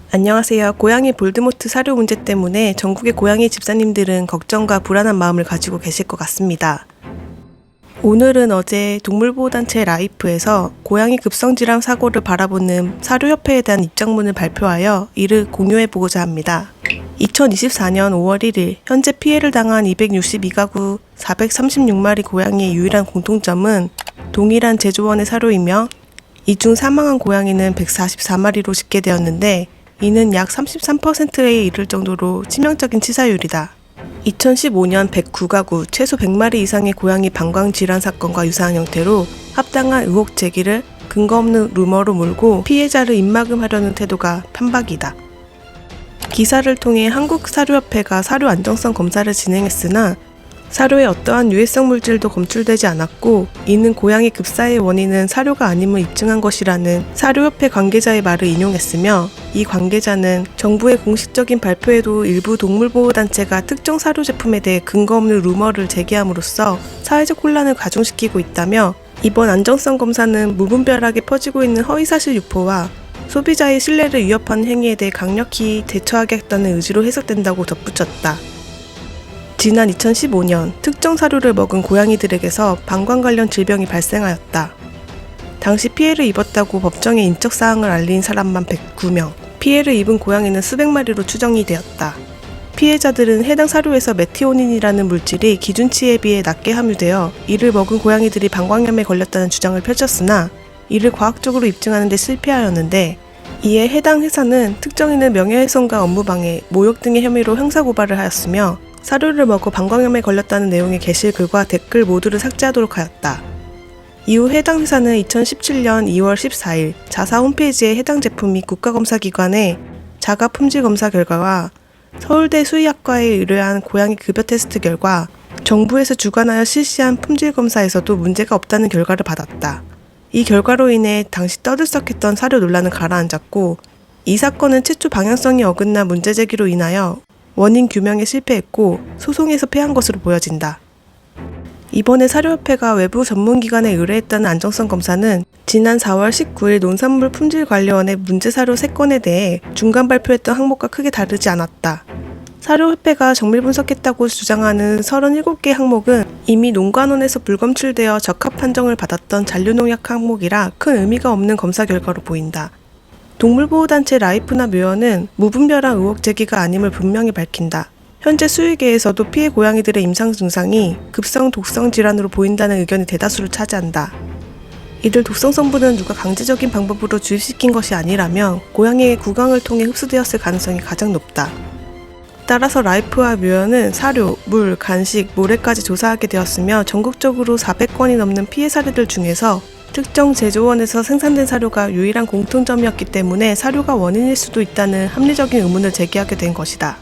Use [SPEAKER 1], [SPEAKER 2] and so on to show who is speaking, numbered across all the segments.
[SPEAKER 1] 안녕하세요. 고양이 볼드모트 사료 문제 때문에 전국의 고양이 집사님들은 걱정과 불안한 마음을 가지고 계실 것 같습니다. 오늘은 어제 동물보호단체 라이프에서 고양이 급성질환 사고를 바라보는 사료협회에 대한 입장문을 발표하여 이를 공유해보고자 합니다. 2024년 5월 1일 현재 피해를 당한 262가구 436마리 고양이의 유일한 공통점은 동일한 제조원의 사료이며 이 중 사망한 고양이는 144마리로 집계되었는데 이는 약 33%에 이를 정도로 치명적인 치사율이다. 2015년 109가구 최소 100마리 이상의 고양이 방광 질환 사건과 유사한 형태로 합당한 의혹 제기를 근거 없는 루머로 몰고 피해자를 입막음하려는 태도가 편박이다. 기사를 통해 한국사료협회가 사료 안정성 검사를 진행했으나 사료에 어떠한 유해성 물질도 검출되지 않았고 이는 고양이 급사의 원인은 사료가 아님을 입증한 것이라는 사료협회 관계자의 말을 인용했으며 이 관계자는 정부의 공식적인 발표에도 일부 동물보호단체가 특정 사료 제품에 대해 근거 없는 루머를 제기함으로써 사회적 혼란을 가중시키고 있다며 이번 안정성 검사는 무분별하게 퍼지고 있는 허위사실 유포와 소비자의 신뢰를 위협하는 행위에 대해 강력히 대처하겠다는 의지로 해석된다고 덧붙였다. 지난 2015년 특정 사료를 먹은 고양이들에게서 방광 관련 질병이 발생하였다. 당시 피해를 입었다고 법정에 인적사항을 알린 사람만 109명, 피해를 입은 고양이는 수백 마리로 추정이 되었다. 피해자들은 해당 사료에서 메티오닌이라는 물질이 기준치에 비해 낮게 함유되어 이를 먹은 고양이들이 방광염에 걸렸다는 주장을 펼쳤으나 이를 과학적으로 입증하는 데 실패하였는데 이에 해당 회사는 특정인의 명예훼손과 업무방해, 모욕 등의 혐의로 형사고발을 하였으며 사료를 먹어 방광염에 걸렸다는 내용의 게시글과 댓글 모두를 삭제하도록 하였다. 이후 해당 회사는 2017년 2월 14일 자사 홈페이지에 해당 제품이 국가검사기관의 자가 품질 검사 결과와 서울대 수의학과에 의뢰한 고양이 급여 테스트 결과, 정부에서 주관하여 실시한 품질 검사에서도 문제가 없다는 결과를 받았다. 이 결과로 인해 당시 떠들썩했던 사료 논란은 가라앉았고 이 사건은 최초 방향성이 어긋나 문제 제기로 인하여 원인 규명에 실패했고 소송에서 패한 것으로 보여진다. 이번에 사료협회가 외부 전문기관에 의뢰했다는 안정성 검사는 지난 4월 19일 농산물품질관리원의 문제사료 3건에 대해 중간 발표했던 항목과 크게 다르지 않았다. 사료협회가 정밀 분석했다고 주장하는 37개 항목은 이미 농관원에서 불검출되어 적합 판정을 받았던 잔류농약 항목이라 큰 의미가 없는 검사 결과로 보인다. 동물보호단체 라이프나 묘연은 무분별한 의혹 제기가 아님을 분명히 밝힌다. 현재 수의계에서도 피해 고양이들의 임상 증상이 급성 독성 질환으로 보인다는 의견이 대다수를 차지한다. 이들 독성 성분은 누가 강제적인 방법으로 주입시킨 것이 아니라며 고양이의 구강을 통해 흡수되었을 가능성이 가장 높다. 따라서 라이프와 묘연은 사료, 물, 간식, 모래까지 조사하게 되었으며 전국적으로 400건이 넘는 피해 사례들 중에서 특정 제조원에서 생산된 사료가 유일한 공통점이었기 때문에 사료가 원인일 수도 있다는 합리적인 의문을 제기하게 된 것이다.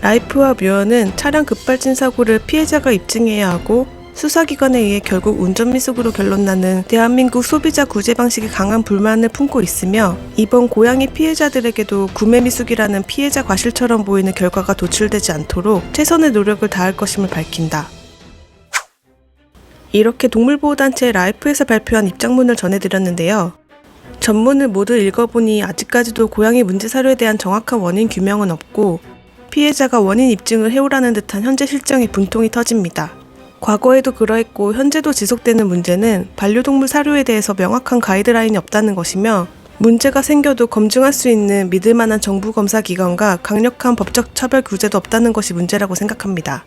[SPEAKER 1] 라이프와 묘연은 차량 급발진 사고를 피해자가 입증해야 하고 수사기관에 의해 결국 운전미숙으로 결론나는 대한민국 소비자 구제 방식에 강한 불만을 품고 있으며 이번 고양이 피해자들에게도 구매미숙이라는 피해자 과실처럼 보이는 결과가 도출되지 않도록 최선의 노력을 다할 것임을 밝힌다. 이렇게 동물보호단체 라이프에서 발표한 입장문을 전해드렸는데요. 전문을 모두 읽어보니 아직까지도 고양이 문제 사료에 대한 정확한 원인 규명은 없고 피해자가 원인 입증을 해오라는 듯한 현재 실정에 분통이 터집니다. 과거에도 그러했고 현재도 지속되는 문제는 반려동물 사료에 대해서 명확한 가이드라인이 없다는 것이며 문제가 생겨도 검증할 수 있는 믿을만한 정부 검사 기관과 강력한 법적 처벌 규제도 없다는 것이 문제라고 생각합니다.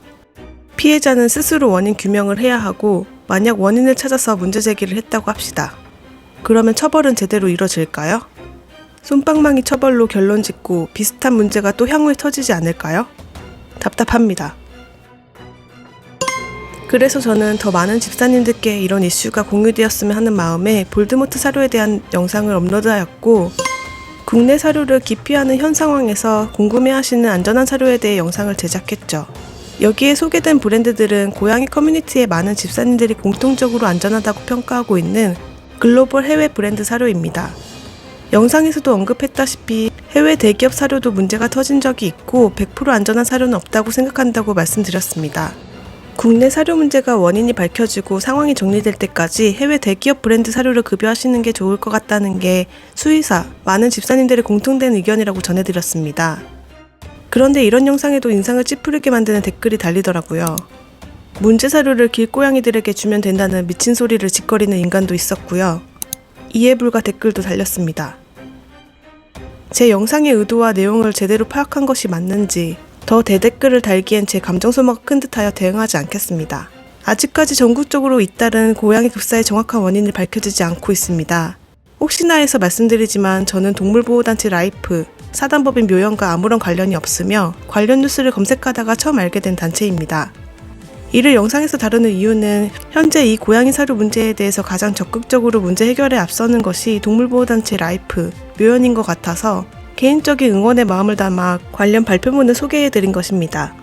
[SPEAKER 1] 피해자는 스스로 원인 규명을 해야 하고 만약 원인을 찾아서 문제 제기를 했다고 합시다. 그러면 처벌은 제대로 이뤄질까요? 솜방망이 처벌로 결론 짓고 비슷한 문제가 또 향후에 터지지 않을까요? 답답합니다. 그래서 저는 더 많은 집사님들께 이런 이슈가 공유되었으면 하는 마음에 볼드모트 사료에 대한 영상을 업로드하였고 국내 사료를 기피하는 현 상황에서 궁금해하시는 안전한 사료에 대해 영상을 제작했죠. 여기에 소개된 브랜드들은 고양이 커뮤니티의 많은 집사님들이 공통적으로 안전하다고 평가하고 있는 글로벌 해외 브랜드 사료입니다. 영상에서도 언급했다시피 해외 대기업 사료도 문제가 터진 적이 있고 100% 안전한 사료는 없다고 생각한다고 말씀드렸습니다. 국내 사료 문제가 원인이 밝혀지고 상황이 정리될 때까지 해외 대기업 브랜드 사료를 급여하시는 게 좋을 것 같다는 게 수의사, 많은 집사님들의 공통된 의견이라고 전해드렸습니다. 그런데 이런 영상에도 인상을 찌푸리게 만드는 댓글이 달리더라고요. 문제 사료를 길고양이들에게 주면 된다는 미친 소리를 짓거리는 인간도 있었고요. 이해 불가 댓글도 달렸습니다. 제 영상의 의도와 내용을 제대로 파악한 것이 맞는지 더 대댓글을 달기엔 제 감정 소모가 큰 듯하여 대응하지 않겠습니다. 아직까지 전국적으로 잇따른 고양이 급사의 정확한 원인이 밝혀지지 않고 있습니다. 혹시나 해서 말씀드리지만 저는 동물보호단체 라이프, 사단법인 묘연과 아무런 관련이 없으며 관련 뉴스를 검색하다가 처음 알게 된 단체입니다. 이를 영상에서 다루는 이유는 현재 이 고양이 사료 문제에 대해서 가장 적극적으로 문제 해결에 앞서는 것이 동물보호단체 라이프, 묘연인 것 같아서 개인적인 응원의 마음을 담아 관련 발표문을 소개해드린 것입니다.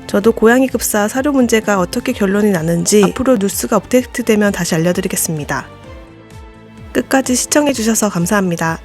[SPEAKER 1] 저도 고양이 급사 사료 문제가 어떻게 결론이 나는지 앞으로 뉴스가 업데이트되면 다시 알려드리겠습니다. 끝까지 시청해주셔서 감사합니다.